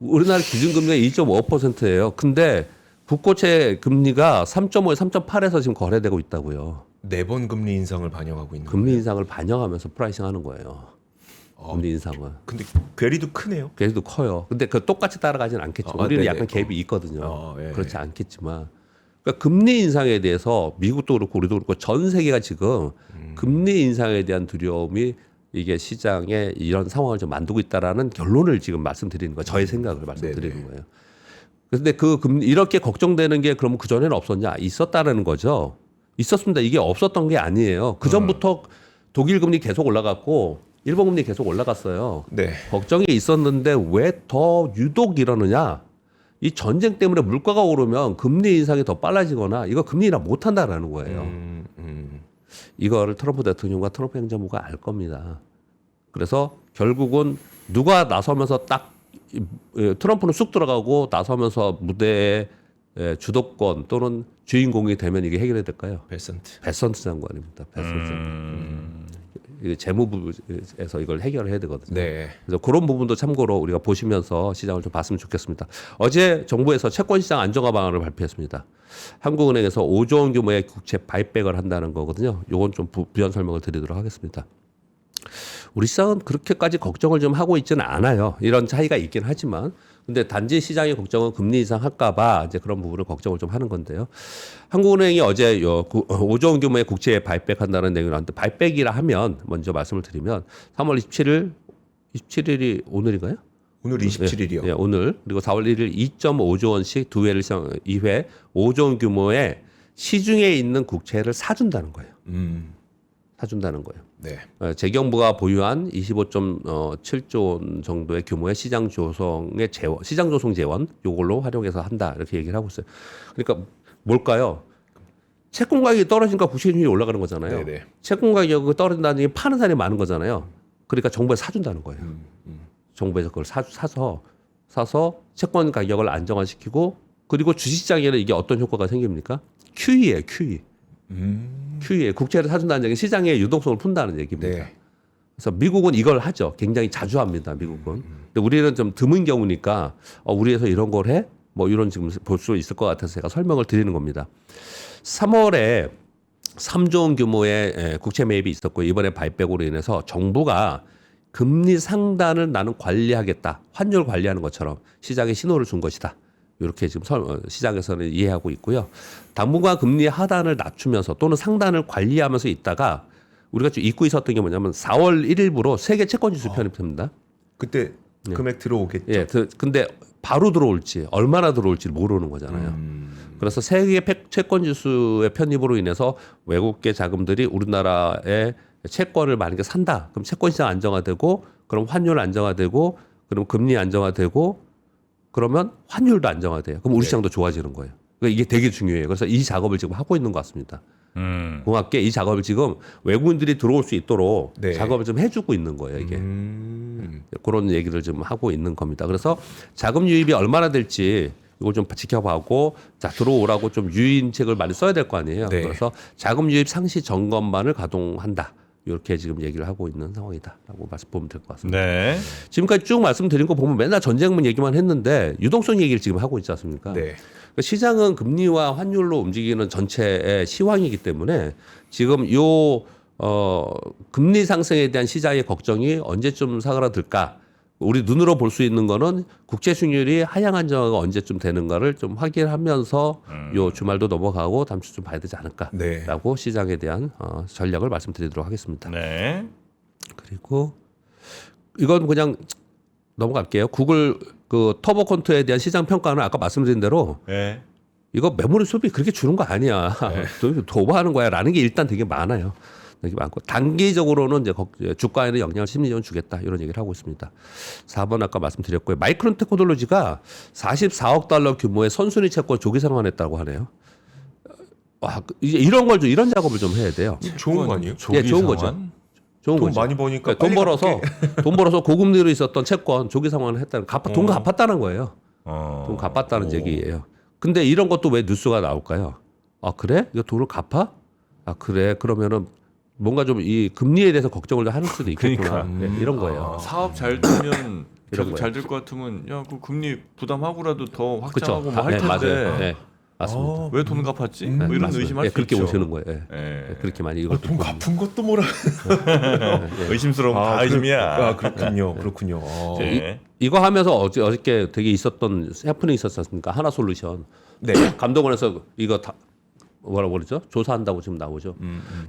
우리나라 기준금리가 2.5%예요. 근데 국고채 금리가 3.5에 3.8에서 지금 거래되고 있다고요. 4번 금리 인상을 반영하고 있는 금리 거예요. 인상을 반영하면서 프라이싱 하는 거예요. 금리 인상은. 근데 괴리도 크네요. 그래도 커요. 근데 그 똑같이 따라가진 않겠죠. 우리는 네네. 약간 갭이 있거든요. 예. 그렇지 않겠지만. 그러니까 금리 인상에 대해서 미국도 그렇고 우리도 그렇고 전 세계가 지금 금리 인상에 대한 두려움이 이게 시장에 이런 상황을 좀 만들고 있다라는 결론을 지금 말씀드리는 거예요. 저의 생각을 말씀드리는 네네. 거예요. 그런데 그 금리 이렇게 걱정되는 게 그러면 그 전에는 없었냐? 있었다라는 거죠. 있었습니다. 이게 없었던 게 아니에요. 그 전부터 독일 금리 계속 올라갔고 일본 금리 계속 올라갔어요. 네. 걱정이 있었는데 왜 더 유독 이러느냐? 이 전쟁 때문에 물가가 오르면 금리 인상이 더 빨라지거나 이거 금리 인하 못 한다라는 거예요. 이거를 트럼프 대통령과 트럼프 행정부가 알 겁니다. 그래서 결국은 누가 나서면서 딱 트럼프는 쑥 들어가고 나서면서 무대에 주도권 또는 주인공이 되면 이게 해결이 될까요? 베센트. 베선트 장관입니다. 베선트 장관. 이게 재무부에서 이걸 해결해야 되거든요. 네. 그래서 그런 부분도 참고로 우리가 보시면서 시장을 좀 봤으면 좋겠습니다. 어제 정부에서 채권시장 안정화 방안을 발표했습니다. 한국은행에서 5조 원 규모의 국채 바이백을 한다는 거거든요. 요건 좀 부연 설명을 드리도록 하겠습니다. 우리 시장은 그렇게까지 걱정을 좀 하고 있지는 않아요. 이런 차이가 있긴 하지만. 근데 단지 시장의 걱정은 금리 인상 할까봐 이제 그런 부분을 걱정을 좀 하는 건데요. 한국은행이 어제 5조 원 규모의 국채에 바이백한다는 내용이 나왔는데 바이백이라 하면 먼저 말씀을 드리면 3월 27일이 오늘인가요? 오늘 27일이요. 예, 오늘 그리고 4월 1일 2.5조 원씩 두 회를 2회 5조 원 규모의 시중에 있는 국채를 사준다는 거예요. 사준다는 거예요. 네. 재경부가 보유한 25.7조 원 정도의 규모의 시장 조성의 재원, 시장 조성 재원 요걸로 활용해서 한다 이렇게 얘기를 하고 있어요. 그러니까 뭘까요? 채권 가격이 떨어지니까 국채율이 올라가는 거잖아요. 네네. 채권 가격이 떨어진다는 게 파는 사람이 많은 거잖아요. 그러니까 정부에서 사준다는 거예요. 정부에서 그걸 사서 채권 가격을 안정화시키고 그리고 주식시장에는 이게 어떤 효과가 생깁니까? QE예요, QE. QE 국채를 사준다는 얘기는 시장의 유동성을 푼다는 얘기입니다. 네. 그래서 미국은 이걸 하죠. 굉장히 자주 합니다. 미국은. 근데 우리는 좀 드문 경우니까 우리에서 이런 걸 해? 뭐 이런 지금 볼 수 있을 것 같아서 제가 설명을 드리는 겁니다. 3월에 3조 원 규모의 국채 매입이 있었고 이번에 바이백으로 인해서 정부가 금리 상단을 나는 관리하겠다. 환율 관리하는 것처럼 시장에 신호를 준 것이다. 이렇게 지금 시장에서는 이해하고 있고요. 당분간 금리 하단을 낮추면서 또는 상단을 관리하면서 있다가 우리가 좀 잊고 있었던 게 뭐냐면 4월 1일부로 세계 채권지수 편입됩니다. 그때 금액 들어오겠죠. 예, 근데 바로 들어올지 얼마나 들어올지 모르는 거잖아요. 그래서 세계 채권지수의 편입으로 인해서 외국계 자금들이 우리나라의 채권을 만약에 산다. 그럼 채권시장 안정화되고 그럼 환율 안정화되고 그럼 금리 안정화되고 그러면 환율도 안정화돼요. 그럼 우리 시장도 좋아지는 거예요. 그러니까 이게 되게 중요해요. 그래서 이 작업을 지금 하고 있는 것 같습니다. 공학계 이 작업을 지금 외국인들이 들어올 수 있도록 네. 작업을 좀 해주고 있는 거예요. 이게 그런 얘기를 좀 하고 있는 겁니다. 그래서 자금 유입이 얼마나 될지 이걸 좀 지켜보고 자 들어오라고 좀 유인책을 많이 써야 될 거 아니에요. 네. 그래서 자금 유입 상시 점검반을 가동한다. 이렇게 지금 얘기를 하고 있는 상황이다라고 보면 될 것 같습니다. 네. 지금까지 쭉 말씀드린 거 보면 맨날 전쟁문 얘기만 했는데 유동성 얘기를 지금 하고 있지 않습니까? 네. 그러니까 시장은 금리와 환율로 움직이는 전체의 시황이기 때문에 지금 요 금리 상승에 대한 시장의 걱정이 언제쯤 사그라들까? 우리 눈으로 볼 수 있는 거는 국채 수익률이 하향 안정화가 언제쯤 되는가를 좀 확인하면서 요 주말도 넘어가고 다음 주쯤 봐야 되지 않을까라고 네. 시장에 대한 전략을 말씀드리도록 하겠습니다. 네. 그리고 이건 그냥 넘어갈게요. 구글 그 터보 콘트에 대한 시장 평가는 아까 말씀드린 대로 네. 이거 메모리 수급이 그렇게 주는 거 아니야. 도보하는 거야라는 게 일단 되게 많아요. 되게 많고 단기적으로는 이제 주가에는 영향을 심리적으로 주겠다 이런 얘기를 하고 있습니다. 4번 아까 말씀드렸고요. 마이크론 테크놀로지가 44억 달러 규모의 선순위 채권 조기 상환했다고 하네요. 와, 이제 이런 걸 좀 이런 작업을 좀 해야 돼요. 좋은 거 아니에요? 예, 좋은 거죠. 좋은 돈 거죠. 많이 버니까 돈 빨리 벌어서 돈 벌어서 고금리로 있었던 채권 조기 상환을 했다는 돈 갚았다는 거예요. 돈 갚았다는 얘기예요. 근데 이런 것도 왜 뉴스가 나올까요? 아 그래? 이거 돈을 갚아? 아 그래? 그러면은 뭔가 좀 이 금리에 대해서 걱정을 좀 하는 수도 있겠구나. 그러니까. 네, 이런 거예요. 사업 잘 되면 이런 계속 잘 될 것 같으면 야, 그 금리 부담하고라도 더 그렇죠. 확장하고 뭐 할 네, 텐데 맞아요. 네, 맞습니다. 왜 돈 갚았지? 뭐 이런 맞습니다. 의심할 예, 수 그렇게 있죠. 오시는 거예요. 예. 예. 예, 그렇게 많이 이걸 돈 갚은 것도 뭐라. 의심스러운 다 의심이야. 아 그렇군요. 그렇군요. 네. 이거 하면서 어저께 되게 있었던 해프닝 있었지 않습니까? 하나솔루션. 네. 감독원에서 이거 다 뭐라고 그러죠? 조사한다고 지금 나오죠.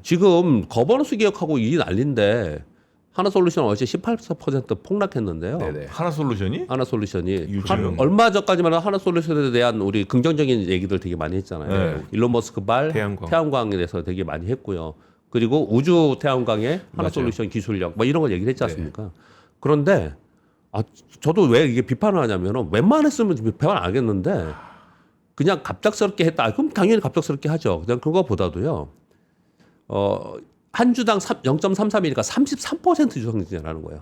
지금 거버넌스 개혁하고 이 난리인데 하나솔루션 어제 18% 폭락했는데요. 네네. 하나솔루션이? 하나솔루션이 요즘- 얼마 전까지만 해도 하나솔루션에 대한 우리 긍정적인 얘기들 되게 많이 했잖아요. 네. 일론 머스크 발 태양광에 대해서 되게 많이 했고요. 그리고 우주 태양광의 하나솔루션 기술력 뭐 이런 걸 얘기를 했지 않습니까? 그런데 저도 왜 이게 비판을 하냐면은 웬만했으면 비판 안 하겠는데 그냥 갑작스럽게 했다. 그럼 당연히 갑작스럽게 하죠. 그냥 그거보다도요. 한 주당 0.33이니까 33% 주성 증가라는 거예요.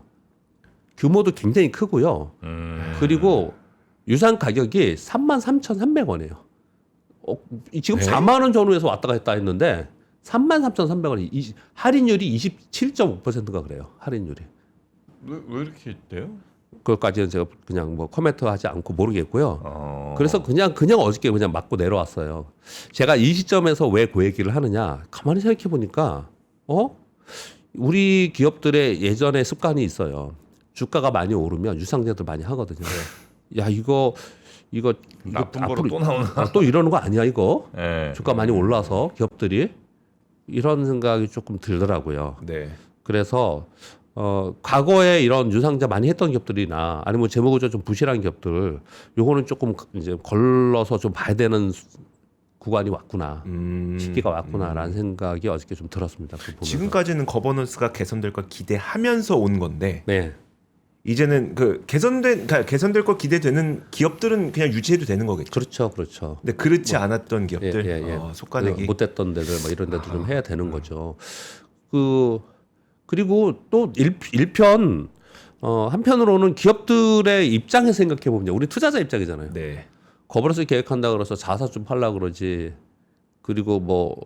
규모도 굉장히 크고요. 그리고 유상 가격이 33,300원이에요. 지금 네? 4만 원 전후에서 왔다 갔다 했는데 33,300원이 할인율이 27.5%가 그래요. 할인율이. 왜 이렇게 돼요? 그것까지는 제가 그냥 뭐 코멘트하지 않고 모르겠고요. 그래서 그냥 어저께 그냥 맞고 내려왔어요. 제가 이 시점에서 왜 그 얘기를 하느냐? 가만히 생각해 보니까 우리 기업들의 예전에 습관이 있어요. 주가가 많이 오르면 유상증자들 많이 하거든요. 야 이거 나쁜 거로 또 나오나? 또 이러는 거 아니야 이거? 네. 주가 많이 올라서 기업들이 이런 생각이 조금 들더라고요. 네. 그래서 과거에 이런 유상자 많이 했던 기업들이나 아니면 재무구조 좀 부실한 기업들 요거는 조금 이제 걸러서 좀 봐야 되는 구간이 왔구나. 시기가 왔구나라는 생각이 어저께 좀 들었습니다. 그거 보면서. 지금까지는 거버넌스가 개선될 걸 기대하면서 온 건데 네. 이제는 그 개선될 걸 기대되는 기업들은 그냥 유지해도 되는 거겠죠. 그렇죠. 근데 그렇지 않았던 기업들 속가내기 못했던 데들 뭐 이런 데도 좀 해야 되는 거죠. 그리고 또 일편 한편으로는 기업들의 입장에서 생각해 보면 우리 투자자 입장이잖아요. 네. 거버넌스 계획한다 그래서 자사 좀 팔라 그러지. 그리고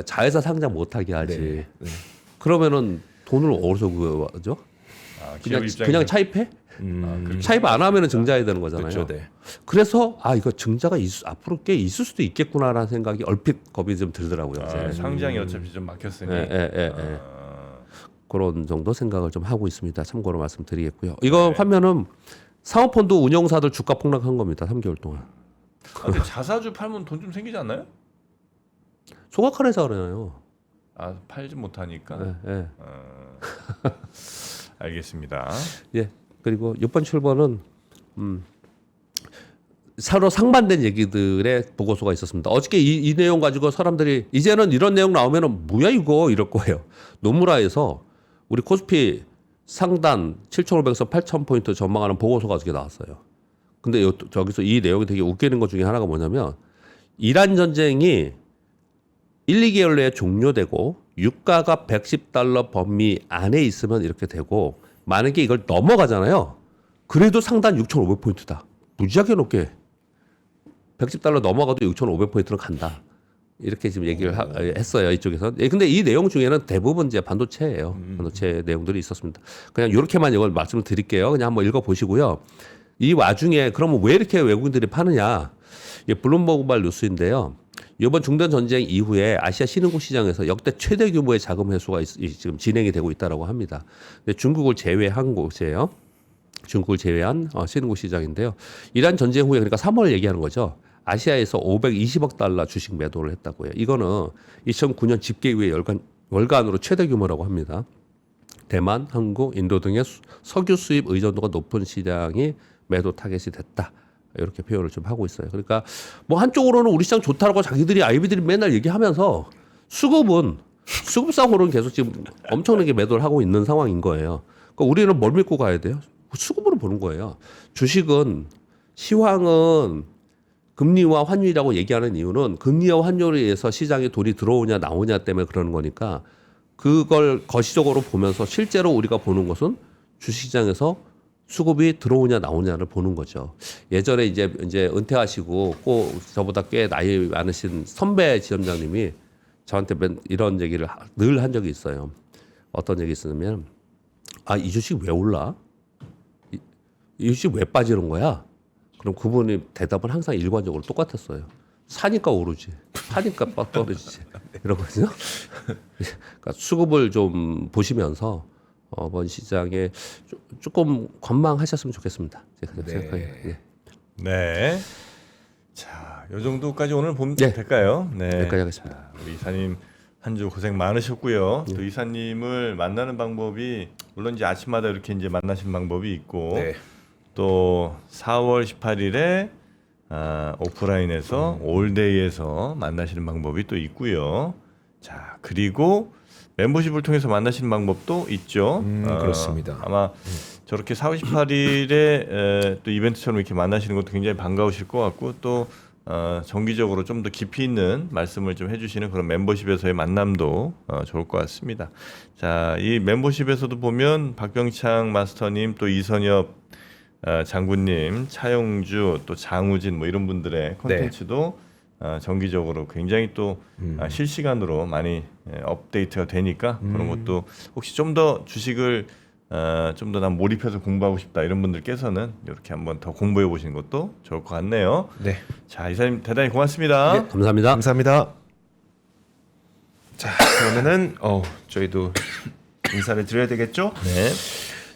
자회사 상장 못하게 하지. 네. 네. 그러면은 돈을 어디서 구해와죠? 그냥 차입해? 차입 안 하면은 증자해야 되는 거잖아요. 그렇죠. 네. 그래서 이거 증자가 앞으로 꽤 있을 수도 있겠구나라는 생각이 얼핏 겁이 좀 들더라고요. 상장이 어차피 좀 막혔으니. 그런 정도 생각을 좀 하고 있습니다. 참고로 말씀드리겠고요. 이거 화면은 사모펀드 운영사들 주가 폭락한 겁니다. 3개월 동안. 근데 자사주 팔면 돈 좀 생기지 않나요? 소각할해서 그러나요? 팔지 못하니까. 네. 알겠습니다. 예. 그리고 6번 7번은 서로 상반된 얘기들의 보고서가 있었습니다. 어저께 이 내용 가지고 사람들이 이제는 이런 내용 나오면은 뭐야 이거 이럴 거예요. 노무라에서 우리 코스피 상단 7,500에서 8,000포인트 전망하는 보고서가 어저께 나왔어요. 근데 저기서 이 내용이 되게 웃기는 것 중에 하나가 뭐냐면 이란 전쟁이 1, 2개월 내에 종료되고 유가가 110달러 범위 안에 있으면 이렇게 되고 만약에 이걸 넘어가잖아요. 그래도 상단 6,500포인트다. 무지하게 높게 110달러 넘어가도 6,500포인트는 간다. 이렇게 지금 얘기를 했어요. 이쪽에서. 근데 이 내용 중에는 대부분 이제 반도체예요. 반도체 내용들이 있었습니다. 그냥 이렇게만 이걸 말씀을 드릴게요. 그냥 한번 읽어보시고요. 이 와중에 그러면 왜 이렇게 외국인들이 파느냐. 이게 블룸버그발 뉴스인데요. 이번 중동 전쟁 이후에 아시아 신흥국 시장에서 역대 최대 규모의 자금 회수가 지금 진행이 되고 있다고 합니다. 근데 중국을 제외한 곳이에요. 중국을 제외한 신흥국 시장인데요. 이란 전쟁 후에 그러니까 3월 얘기하는 거죠. 아시아에서 520억 달러 주식 매도를 했다고 해요. 이거는 2009년 집계 이후에 월간으로 최대 규모라고 합니다. 대만, 한국, 인도 등의 석유 수입 의존도가 높은 시장이 매도 타겟이 됐다. 이렇게 표현을 좀 하고 있어요. 그러니까 뭐 한쪽으로는 우리 시장 좋다라고 자기들이 아이비들이 맨날 얘기하면서 수급상으로는 계속 지금 엄청나게 매도를 하고 있는 상황인 거예요. 그러니까 우리는 뭘 믿고 가야 돼요? 수급으로 보는 거예요. 주식은 시황은 금리와 환율이라고 얘기하는 이유는 금리와 환율에 의해서 시장에 돈이 들어오냐 나오냐 때문에 그러는 거니까 그걸 거시적으로 보면서 실제로 우리가 보는 것은 주식시장에서 수급이 들어오냐 나오냐를 보는 거죠. 예전에 이제 은퇴하시고 꼭 저보다 꽤 나이 많으신 선배 지점장님이 저한테 이런 얘기를 늘 한 적이 있어요. 어떤 얘기 있었냐면 이 주식 왜 올라? 이 주식 왜 빠지는 거야? 그럼 그분이 대답은 항상 일관적으로 똑같았어요. 사니까 오르지. 사니까 떨어지지. 이러거든요. 그러니까 수급을 좀 보시면서 이번 시장에 조금 관망하셨으면 좋겠습니다. 제가 생각하기에. 네. 네. 자, 요 정도까지 오늘 보면 네. 될까요? 네. 여기까지 하겠습니다. 자, 우리 이사님 한 주 고생 많으셨고요. 또 이사님을 만나는 방법이 물론 이제 아침마다 이렇게 이제 만나시는 방법이 있고 네. 또 4월 18일에 오프라인에서 올데이에서 만나시는 방법이 또 있고요. 자, 그리고 멤버십을 통해서 만나시는 방법도 있죠. 그렇습니다. 아마 저렇게 4월 18일에 또 이벤트처럼 이렇게 만나시는 것도 굉장히 반가우실 것 같고 또 정기적으로 좀 더 깊이 있는 말씀을 좀 해주시는 그런 멤버십에서의 만남도 좋을 것 같습니다. 자, 이 멤버십에서도 보면 박병창 마스터님 또 이선엽 장군님, 차용주 또 장우진 뭐 이런 분들의 콘텐츠도 정기적으로 굉장히 또 실시간으로 많이 업데이트가 되니까 그런 것도 혹시 좀 더 주식을 좀 더 난 몰입해서 공부하고 싶다 이런 분들께서는 이렇게 한번 더 공부해 보시는 것도 좋을 것 같네요. 네. 자, 이사님 대단히 고맙습니다. 네, 감사합니다. 감사합니다. 자, 그러면은 저희도 인사를 드려야 되겠죠? 네.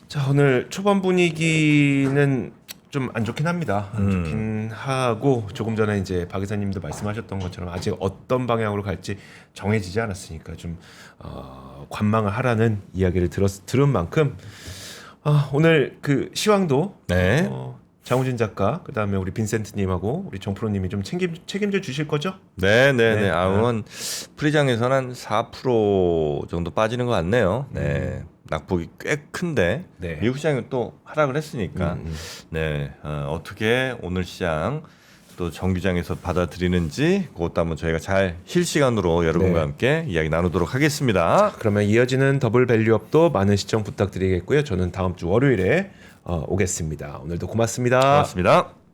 자, 오늘 초반 분위기는 좀 안 좋긴 합니다. 안 좋긴 하고 조금 전에 이제 박 이사님도 말씀하셨던 것처럼 아직 어떤 방향으로 갈지 정해지지 않았으니까 좀 관망을 하라는 이야기를 들은 만큼 오늘 그 시황도 네. 장우진 작가 그다음에 우리 빈센트님하고 우리 정프로님이 좀 책임져 주실 거죠? 네. 아우는 프리장에서는 한 4% 정도 빠지는 것 같네요. 네. 낙폭이 꽤 큰데 네. 미국 시장이 또 하락을 했으니까 네 어떻게 오늘 시장 또 정규장에서 받아들이는지 그것도 한번 저희가 잘 실시간으로 여러분과 함께 이야기 나누도록 하겠습니다. 그러면 이어지는 더블 밸류업도 많은 시청 부탁드리겠고요. 저는 다음 주 월요일에 오겠습니다. 오늘도 고맙습니다. 고맙습니다.